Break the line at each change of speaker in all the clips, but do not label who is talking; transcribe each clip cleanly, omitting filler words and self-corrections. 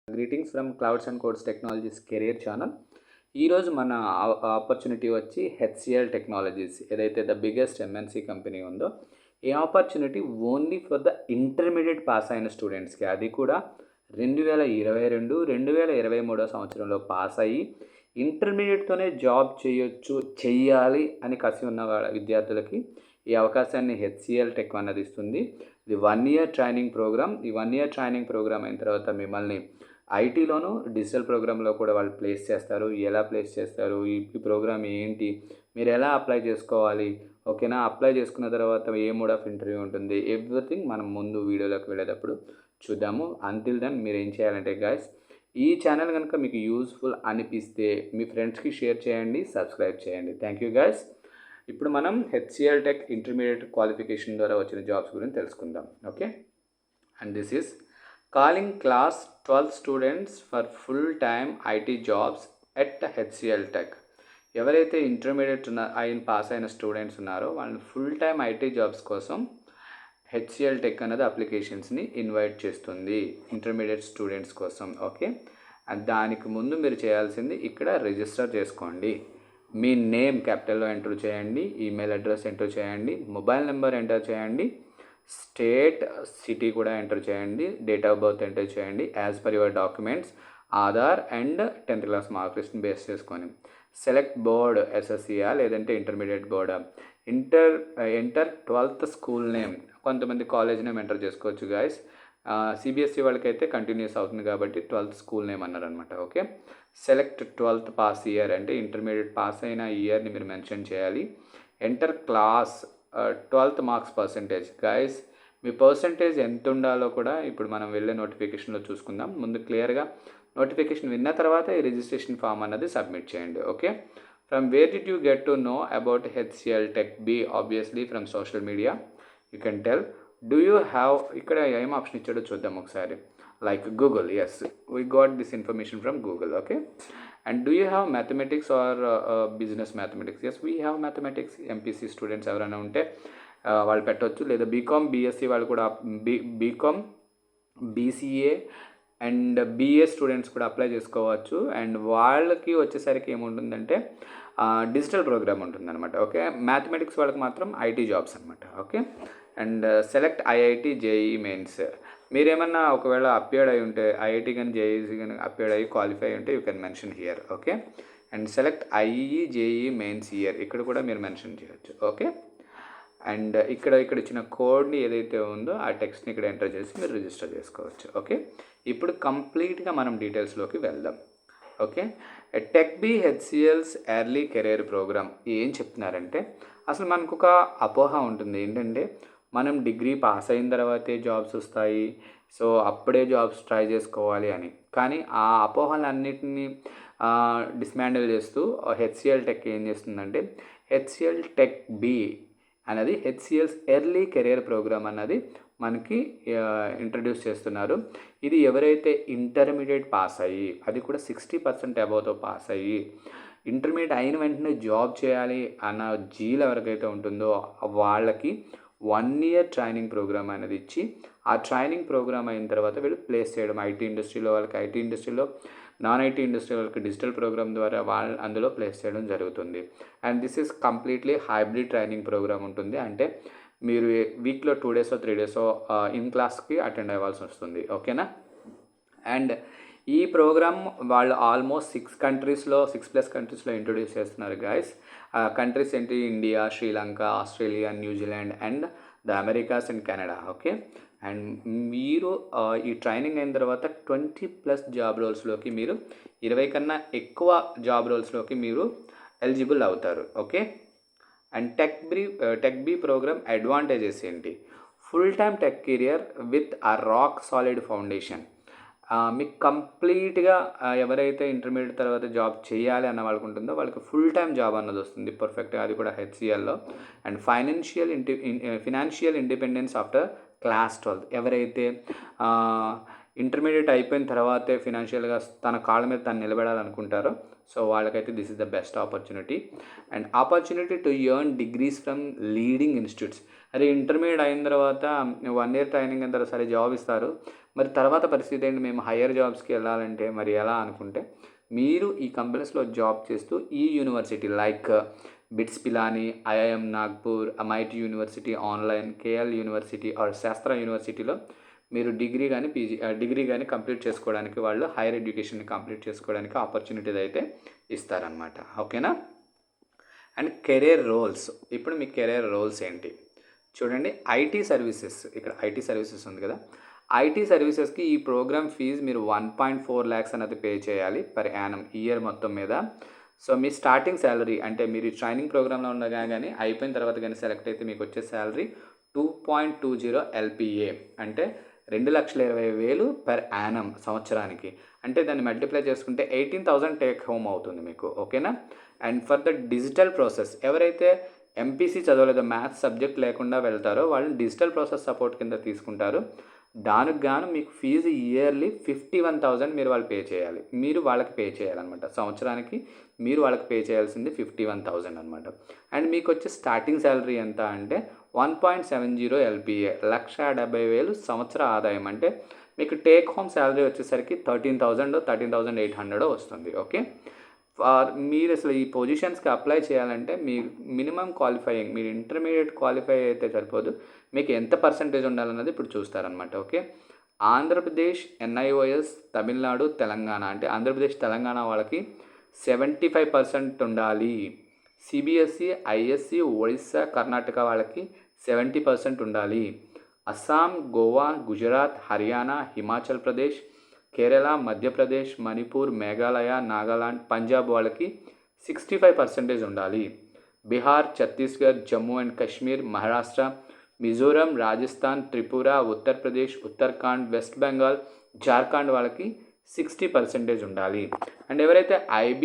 Greetings from clouds and codes technologies career channel. ఈరోజు మన opportunity వచ్చి హెచ్సిఎల్ టెక్నాలజీస్, ఏదైతే ద బిగ్గెస్ట్ ఎంఎన్సీ కంపెనీ ఉందో, ఈ opportunity only for the intermediate pass అయిన స్టూడెంట్స్కి, అది కూడా 2022, 2023 సంవత్సరంలో పాస్ అయ్యి ఇంటర్మీడియట్తోనే జాబ్ చెయ్యాలి అని కసి ఉన్న విద్యార్థులకి ఈ అవకాశాన్ని హెచ్సిఎల్ టెక్ అన్నది ఇస్తుంది. ఇది 1 year ట్రైనింగ్ ప్రోగ్రామ్. ఈ 1 year ట్రైనింగ్ ప్రోగ్రామ్ అయిన తర్వాత మిమ్మల్ని ఐటీలోను డిజిటల్ ప్రోగ్రాంలో కూడా వాళ్ళు ప్లేస్ చేస్తారు. ఎలా ప్లేస్ చేస్తారు, ఈ ప్రోగ్రామ్ ఏంటి, మీరు ఎలా అప్లై చేసుకోవాలి, ఓకేనా, అప్లై చేసుకున్న తర్వాత ఏ మోడ్ ఆఫ్ ఇంటర్వ్యూ ఉంటుంది, ఎవ్రీథింగ్ మనం ముందు వీడియోలోకి వెళ్ళేటప్పుడు చూద్దాము. అంటిల్ దెన్ మీరు ఏం చేయాలంటే గాయస్, ఈ ఛానల్ కనుక మీకు యూస్ఫుల్ అనిపిస్తే మీ ఫ్రెండ్స్కి షేర్ చేయండి, సబ్స్క్రైబ్ చేయండి. Thank you guys. ఇప్పుడు మనం హెచ్సిఎల్ టెక్ ఇంటర్మీడియట్ క్వాలిఫికేషన్ ద్వారా వచ్చిన జాబ్స్ గురించి తెలుసుకుందాం. Okay, and this is calling class 12 students for full time IT jobs at HCl tech. ఎవరైతే ఇంటర్మీడియట్ పాస్ అయిన స్టూడెంట్స్ ఉన్నారో వాళ్ళని ఫుల్ టైమ్ ఐటీ జాబ్స్ కోసం హెచ్సిఎల్ టెక్ అనేది అప్లికేషన్స్ని ఇన్వైట్ చేస్తుంది ఇంటర్మీడియట్ స్టూడెంట్స్ కోసం. ఓకే, దానికి ముందు మీరు చేయాల్సింది ఇక్కడ రిజిస్టర్ చేసుకోండి. మీ నేమ్ క్యాపిటల్లో ఎంటర్ చేయండి, ఈమెయిల్ అడ్రస్ ఎంటర్ చేయండి, మొబైల్ నెంబర్ ఎంటర్ చేయండి, స్టేట్ సిటీ కూడా ఎంటర్ చేయండి, డేట్ ఆఫ్ బర్త్ ఎంటర్ చేయండి. As per your documents Aadhaar and 10th class mark లిస్ట్ని బేస్ చేసుకొని సెలెక్ట్ బోర్డ్, ఎస్ఎస్సియా లేదంటే ఇంటర్మీడియట్ బోర్డా, ఎంటర్ 12th స్కూల్ నేమ్, కొంతమంది కాలేజ్ నేమ్ ఎంటర్ చేసుకోవచ్చు గాయస్. సిబిఎస్ఈ వాళ్ళకైతే కంటిన్యూస్ అవుతుంది కాబట్టి 12th స్కూల్ నేమ్ అన్నారనమాట. Okay, select 12th pass year, అంటే ఇంటర్మీడియట్ పాస్ అయిన ఇయర్ని మీరు మెన్షన్ చేయాలి. Enter class, 12th marks percentage. Guys, మీ పర్సంటేజ్ ఎంత ఉండాలో కూడా ఇప్పుడు మనం వెళ్ళే నోటిఫికేషన్లో చూసుకుందాం. ముందు క్లియర్గా నోటిఫికేషన్ విన్న తర్వాత ఈ రిజిస్ట్రేషన్ ఫామ్ అన్నది సబ్మిట్ చేయండి. Okay, from where did you get to know about HCL tech B? Obviously from social media. You can tell. Do you have, ఇక్కడ ఏం ఆప్షన్ ఇచ్చాడో చూద్దాం ఒకసారి. Like Google, yes, we got this information from Google. Okay, and do you have mathematics or business mathematics? Yes, we have mathematics. MPC students ఎవరైనా ఉంటే వాళ్ళు పెట్టవచ్చు, లేదా బీకామ్ బీఎస్సీ వాళ్ళు కూడా, BCom BCA and BA students కూడా apply చేసుకోవచ్చు. And వాళ్ళకి వచ్చేసరికి ఏముంటుందంటే డిజిటల్ ప్రోగ్రామ్ ఉంటుందన్నమాట. ఓకే, మ్యాథమెటిక్స్ వాళ్ళకి మాత్రం ఐటీ జాబ్స్ అనమాట. Okay, and select IIT JEE mains. మీరేమన్నా ఒకవేళ అపియర్డ్ అయి ఉంటే, ఐఐటి కానీ జేఈసీ కానీ అపియర్డ్ అయ్యి క్వాలిఫై ఉంటే you can mention here. Okay, and select I E JEE mains year, ఇక్కడ కూడా మీరు మెన్షన్ చేయొచ్చు. ఓకే, అండ్ ఇక్కడ ఇచ్చిన కోడ్ని ఏదైతే ఉందో ఆ టెక్స్ట్ని ఇక్కడ ఎంటర్ చేసి మీరు రిజిస్టర్ చేసుకోవచ్చు. ఓకే, ఇప్పుడు కంప్లీట్గా మనం డీటెయిల్స్లోకి వెళ్దాం. Okay, tech B HCL's early career program ఏం చెప్తున్నారంటే, అసలు మనకు ఒక అపోహ ఉంటుంది ఏంటంటే, మనం డిగ్రీ పాస్ అయిన తర్వాతే జాబ్స్ వస్తాయి, సో అప్పుడే జాబ్స్ ట్రై చేసుకోవాలి అని. కానీ ఆ అపోహలన్నిటిని డిస్మాండిల్ చేస్తూ హెచ్సిఎల్ టెక్ ఏం చేస్తుందంటే, హెచ్సిఎల్ టెక్ బి అనేది హెచ్సిఎల్స్ ఎర్లీ కెరియర్ ప్రోగ్రామ్ అన్నది మనకి ఇంట్రడ్యూస్ చేస్తున్నారు. ఇది ఎవరైతే ఇంటర్మీడియట్ పాస్ అయ్యి, అది కూడా 60% అబౌవ్తో పాస్ అయ్యి, ఇంటర్మీడియట్ అయిన వెంటనే జాబ్ చేయాలి అన్న జీల్ ఎవరికైతే ఉంటుందో వాళ్ళకి 1 year ట్రైనింగ్ ప్రోగ్రామ్ అనేది ఇచ్చి, ఆ ట్రైనింగ్ ప్రోగ్రామ్ అయిన తర్వాత వీళ్ళు ప్లేస్ చేయడం, ఐటీ ఇండస్ట్రీలో వాళ్ళకి ఐటీ ఇండస్ట్రీలో, నాన్ ఐటీ ఇండస్ట్రీ వాళ్ళకి డిజిటల్ ప్రోగ్రామ్ ద్వారా వాళ్ళు అందులో ప్లేస్ చేయడం జరుగుతుంది. And this is completely hybrid training programme ఉంటుంది. అంటే మీరు వీక్లో 2 days 3 days ఇన్ క్లాస్కి అటెండ్ అవ్వాల్సి వస్తుంది. ఓకేనా, అండ్ ఈ ప్రోగ్రామ్ వాళ్ళు ఆల్మోస్ట్ 6 కంట్రీస్లో ఇంట్రొడ్యూస్ చేస్తున్నారు గాయస్. కంట్రీస్ ఏంటి? India, Sri Lanka, Australia, New Zealand and the Americas and Canada. Okay, and మీరు ఈ ట్రైనింగ్ అయిన తర్వాత 20+ జాబ్ రోల్స్లోకి, మీరు 20 కన్నా ఎక్కువ జాబ్ రోల్స్లోకి మీరు ఎలిజిబుల్ అవుతారు. Okay, and tech B program advantages ఏంటి? Full time tech career with a rock solid foundation. మీకు కంప్లీట్గా ఎవరైతే ఇంటర్మీడియట్ తర్వాత జాబ్ చేయాలి అన్న వాళ్ళకు ఉంటుందో వాళ్ళకి ఫుల్ టైమ్ జాబ్ అన్నది వస్తుంది పర్ఫెక్ట్గా, అది కూడా హెచ్సిఎల్లో. And financial independence after class 12. ఎవరైతే ఇంటర్మీడియట్ అయిపోయిన తర్వాతే ఫినాన్షియల్గా తన కాళ్ళ మీద తను నిలబడాలనుకుంటారో, సో వాళ్ళకైతే this is the best opportunity. And opportunity to earn degrees from leading institutes. అరే ఇంటర్మీడియట్ అయిన తర్వాత 1 year ట్రైనింగ్ అయిన తర్వాత సరే జాబ్ ఇస్తారు, మరి తర్వాత పరిస్థితి ఏంటి, మేము హయ్యర్ జాబ్స్కి వెళ్ళాలంటే మరి ఎలా అనుకుంటే, మీరు ఈ కంపెనీస్లో జాబ్ చేస్తూ ఈ university like BITS Pilani, IIM Nagpur, MIT university online, KL university or Sastra యూనివర్సిటీలో మీరు డిగ్రీ కానీ కంప్లీట్ చేసుకోవడానికి, వాళ్ళు హైయర్ ఎడ్యుకేషన్ని కంప్లీట్ చేసుకోవడానికి ఆపర్చునిటీస్ అయితే ఇస్తారనమాట. ఓకేనా. అండ్ కెరీర్ రోల్స్, ఇప్పుడు మీ కెరీర్ రోల్స్ ఏంటి చూడండి. ఐటీ సర్వీసెస్, ఇక్కడ ఐటీ సర్వీసెస్ ఉంది కదా, ఐటీ సర్వీసెస్కి ఈ ప్రోగ్రామ్ ఫీజు మీరు 1.4 lakhs అనేది పే చేయాలి పర్ యానం ఇయర్ మొత్తం మీద. సో మీ స్టార్టింగ్ శాలరీ అంటే మీరు ట్రైనింగ్ ప్రోగ్రాంలో ఉండగా కానీ అయిపోయిన తర్వాత కానీ సెలెక్ట్ అయితే మీకు వచ్చే శాలరీ 2.20 LPA అంటే 2,20,000 పర్ యానం సంవత్సరానికి. అంటే దాన్ని మల్టిప్లై చేసుకుంటే 18,000 టేక్ హోమ్ అవుతుంది మీకు. ఓకేనా. And for the digital process, ఎవరైతే MPC చదవలేదో, మ్యాథ్స్ సబ్జెక్ట్ లేకుండా వెళ్తారో వాళ్ళని డిజిటల్ ప్రాసెస్ సపోర్ట్ కింద తీసుకుంటారు. దానికి గాను మీకు ఫీజు ఇయర్లీ 51,000 మీరు వాళ్ళు పే చేయాలి, మీరు వాళ్ళకి పే చేయాలన్నమాట. సంవత్సరానికి మీరు వాళ్ళకి పే చేయాల్సింది 51,000 అనమాట. అండ్ మీకు వచ్చే స్టార్టింగ్ శాలరీ ఎంత అంటే 1.70 LPA, 1,70,000 సంవత్సర ఆదాయం. అంటే మీకు టేక్ హోమ్ శాలరీ వచ్చేసరికి 13,000 13,800 వస్తుంది. ఓకే. మీరు అసలు ఈ పొజిషన్స్కి అప్లై చేయాలంటే మీ మినిమం క్వాలిఫైయింగ్, మీరు ఇంటర్మీడియట్ క్వాలిఫై అయితే సరిపోదు, మీకు ఎంత పర్సంటేజ్ ఉండాలన్నది ఇప్పుడు చూస్తారనమాట. ఓకే. ఆంధ్రప్రదేశ్, NIOS, తమిళనాడు, తెలంగాణ, అంటే ఆంధ్రప్రదేశ్ తెలంగాణ వాళ్ళకి 75% ఉండాలి. CBSE, ISC, ఒడిస్సా, కర్ణాటక వాళ్ళకి 70% ఉండాలి. అస్సాం, గోవా, గుజరాత్, హర్యానా, హిమాచల్ ప్రదేశ్, కేరళ, మధ్యప్రదేశ్, మణిపూర్, మేఘాలయ, నాగాలాండ్, పంజాబ్ వాళ్ళకి 65% ఉండాలి. బీహార్, ఛత్తీస్గఢ్, జమ్మూ అండ్ కాశ్మీర్, మహారాష్ట్ర, మిజోరం, రాజస్థాన్, త్రిపుర, ఉత్తరప్రదేశ్, ఉత్తరాఖండ్, వెస్ట్ బెంగాల్, జార్ఖండ్ వాళ్ళకి 60% ఉండాలి. అండ్ ఎవరైతే IB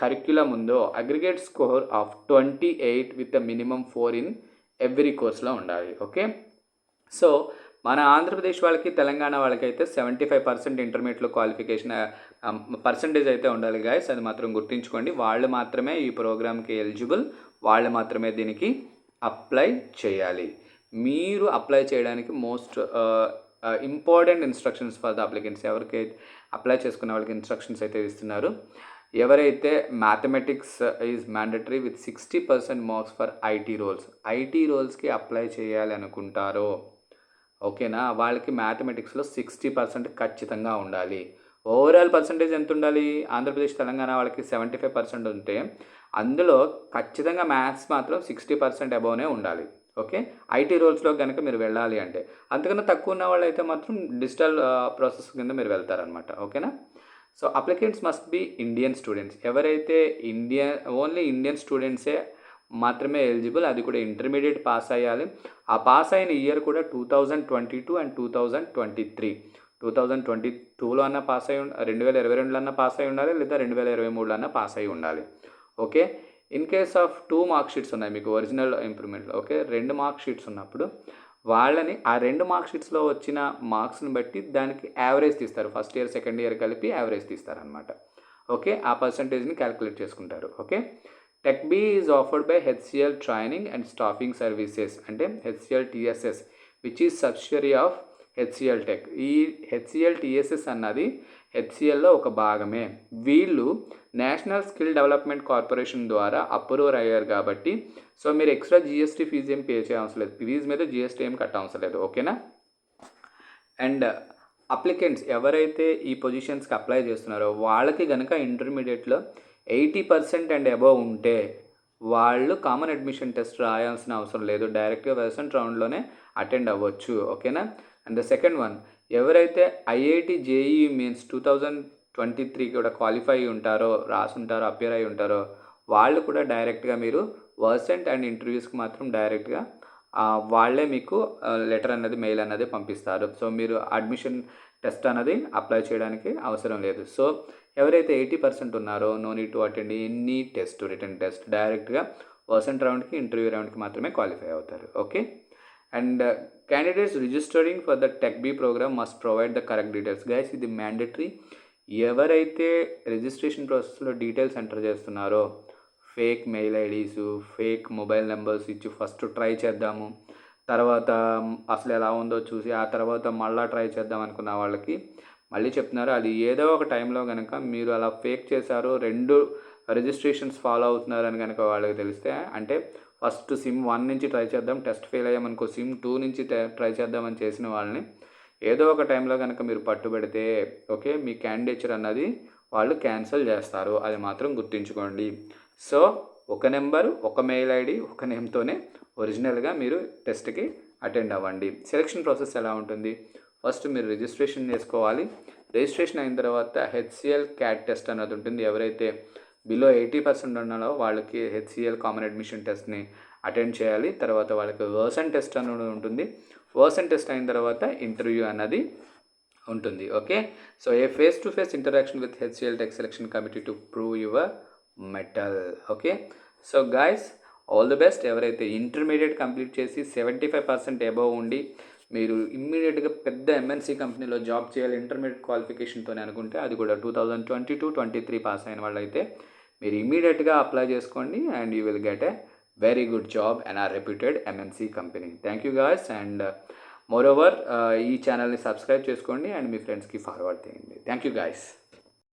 కరిక్యులం ఉందో aggregate score of 28 with minimum 4 in every కోర్స్లో ఉండాలి. ఓకే. సో మన ఆంధ్రప్రదేశ్ వాళ్ళకి, తెలంగాణ వాళ్ళకైతే 75% ఇంటర్మీడియట్లో క్వాలిఫికేషన్ పర్సంటేజ్ అయితే ఉండాలి గాయస్, అది మాత్రం గుర్తుంచుకోండి. వాళ్ళు మాత్రమే ఈ ప్రోగ్రామ్కి ఎలిజిబుల్, వాళ్ళు మాత్రమే దీనికి అప్లై చేయాలి. మీరు అప్లై చేయడానికి most important instructions for the applicants, ఎవరికైతే అప్లై చేసుకునే వాళ్ళకి ఇన్స్ట్రక్షన్స్ అయితే ఇస్తున్నారు. ఎవరైతే mathematics is mandatory with 60% marks for IT roles, IT రోల్స్కి అప్లై చేయాలి అనుకుంటారో, ఓకేనా, వాళ్ళకి మ్యాథమెటిక్స్లో 60% ఖచ్చితంగా ఉండాలి. ఓవరాల్ పర్సంటేజ్ ఎంత ఉండాలి, ఆంధ్రప్రదేశ్ తెలంగాణ వాళ్ళకి 75% ఉంటే అందులో ఖచ్చితంగా మ్యాథ్స్ మాత్రం 60% అబోవ్నే ఉండాలి. ఓకే. IT రోల్స్లో కనుక మీరు వెళ్ళాలి అంటే, అంతకన్నా తక్కువ ఉన్న వాళ్ళు అయితే మాత్రం డిజిటల్ ప్రాసెస్ కింద మీరు వెళ్తారనమాట. ఓకేనా. So applicants must be Indian students, ఎవరైతే ఓన్లీ ఇండియన్ స్టూడెంట్సే మాత్రమే ఎలిజిబుల్, అది కూడా ఇంటర్మీడియట్ పాస్ అయ్యాలి. ఆ పాస్ అయిన ఇయర్ కూడా 2022 అండ్ 2023, 2022లో అన్న పాస్ అయి 2022లో అన్న పాస్ అయి ఉండాలి, లేదా 2023లో అన్న పాస్ అయి ఉండాలి. Okay. In case of 2 mark sheets ఉన్నాయి మీకు ఒరిజినల్ ఇంప్రూవ్మెంట్లో, ఓకే, 2 మార్క్ షీట్స్ ఉన్నప్పుడు వాళ్ళని ఆ 2 మార్క్ షీట్స్లో వచ్చిన మార్క్స్ని బట్టి దానికి యావరేజ్ తీస్తారు, ఫస్ట్ ఇయర్ సెకండ్ ఇయర్ కలిపి యావరేజ్ తీస్తారనమాట. ఓకే. ఆ పర్సంటేజ్ని క్యాలిక్యులేట్ చేసుకుంటారు. Okay. Tech B is offered by HCL Training and Staffing Services, అంటే HCL TSS, which is subsidiary of HCL Tech. ఈ HCL TSS అన్నది HCLలో ఒక భాగమే. వీళ్ళు నేషనల్ స్కిల్ డెవలప్మెంట్ కార్పొరేషన్ ద్వారా అప్రూవర్ అయ్యారు కాబట్టి, సో మీరు ఎక్స్ట్రా GST ఫీజు ఏం పే చేయవసరం లేదు, ఫీజు మీద GST ఏం కట్టవసరం లేదు. ఓకేనా. అండ్ అప్లికెంట్స్ ఎవరైతే ఈ పొజిషన్స్కి అప్లై చేస్తున్నారో వాళ్ళకి కనుక ఇంటర్మీడియట్లో 80% అండ్ అబోవ్ ఉంటే వాళ్ళు కామన్ అడ్మిషన్ టెస్ట్ రాయాల్సిన అవసరం లేదు, డైరెక్ట్గా వెర్సెంట్ రౌండ్లోనే అటెండ్ అవ్వచ్చు. ఓకేనా. అండ్ ద సెకండ్ వన్, ఎవరైతే IIT JEE మెయిన్స్ 2023 కూడా క్వాలిఫై ఉంటారో, రాసుంటారో, అపియర్ అయి ఉంటారో వాళ్ళు కూడా డైరెక్ట్గా మీరు వెర్సెంట్ అండ్ ఇంటర్వ్యూస్కి మాత్రం డైరెక్ట్గా వాళ్ళే మీకు లెటర్ అన్నది, మెయిల్ అన్నది పంపిస్తారు. సో మీరు అడ్మిషన్ టెస్ట్ అనేది అప్లై చేయడానికి అవసరం లేదు. సో ఎవరైతే 80% ఉన్నారో no need to attend any test, written test, డైరెక్ట్గా వెర్సెంట్ రౌండ్కి, ఇంటర్వ్యూ రౌండ్కి మాత్రమే క్వాలిఫై అవుతారు. Okay. And candidates registering for the Tech B programme must provide the correct details. Guys ఇది మ్యాండేటరీ. ఎవరైతే రిజిస్ట్రేషన్ ప్రాసెస్లో డీటెయిల్స్ ఎంటర్ చేస్తున్నారో fake mail IDs, fake mobile numbers ఇచ్చి ఫస్ట్ ట్రై చేద్దాము, తర్వాత అసలు ఎలా ఉందో చూసి ఆ తర్వాత మళ్ళీ ట్రై చేద్దాం అనుకున్న వాళ్ళకి మళ్ళీ చెప్తున్నారు, అది ఏదో ఒక టైంలో కనుక మీరు అలా ఫేక్ చేశారు, 2 రిజిస్ట్రేషన్స్ ఫాలో అవుతున్నారని కనుక వాళ్ళకి తెలిస్తే, అంటే ఫస్ట్ సిమ్ 1 నుంచి ట్రై చేద్దాం, టెస్ట్ ఫెయిల్ అయ్యామనుకో సిమ్ 2 నుంచి ట్రై చేద్దామని చేసిన వాళ్ళని ఏదో ఒక టైంలో కనుక మీరు పట్టుబడితే ఓకే, మీ క్యాండిడేచర్ అన్నది వాళ్ళు క్యాన్సిల్ చేస్తారు, అది మాత్రం గుర్తుంచుకోండి. సో ఒక నెంబర్, ఒక మెయిల్ ఐడి, ఒక నేమ్తోనే ఒరిజినల్గా మీరు టెస్ట్కి అటెండ్ అవ్వండి. సెలక్షన్ ప్రాసెస్ ఎలా ఉంటుంది, ఫస్ట్ మీరు రిజిస్ట్రేషన్ చేసుకోవాలి. రిజిస్ట్రేషన్ అయిన తర్వాత హెచ్సిఎల్ క్యాట్ టెస్ట్ అన్నది ఉంటుంది. ఎవరైతే బిలో 80% ఉన్నారో వాళ్ళకి హెచ్సిఎల్ కామన్ అడ్మిషన్ టెస్ట్ని అటెండ్ చేయాలి. తర్వాత వాళ్ళకి వర్సన్ టెస్ట్ అన్నది ఉంటుంది. వర్సన్ టెస్ట్ అయిన తర్వాత ఇంటర్వ్యూ అన్నది ఉంటుంది. Okay, so A face to face interaction with HCl tech selection committee to prove your metal. Okay, so guys all the best. ఎవరైతే ఇంటర్మీడియట్ కంప్లీట్ చేసి 75% అబవ్ ఉండి మీరు ఇమ్మీడియట్గా పెద్ద ఎంఎన్సీ కంపెనీలో జాబ్ చేయాలి ఇంటర్మీడియట్ క్వాలిఫికేషన్తోనే అనుకుంటే, అది కూడా 2022-23 పాస్ అయిన వాళ్ళైతే మీరు ఇమ్మీడియట్గా అప్లై చేసుకోండి and you will get a very good job and a reputed MNC company. Thank you guys and more over ఈ ఛానల్ని సబ్స్క్రైబ్ చేసుకోండి అండ్ మీ ఫ్రెండ్స్కి ఫార్వర్డ్ చేయండి. Thank you guys.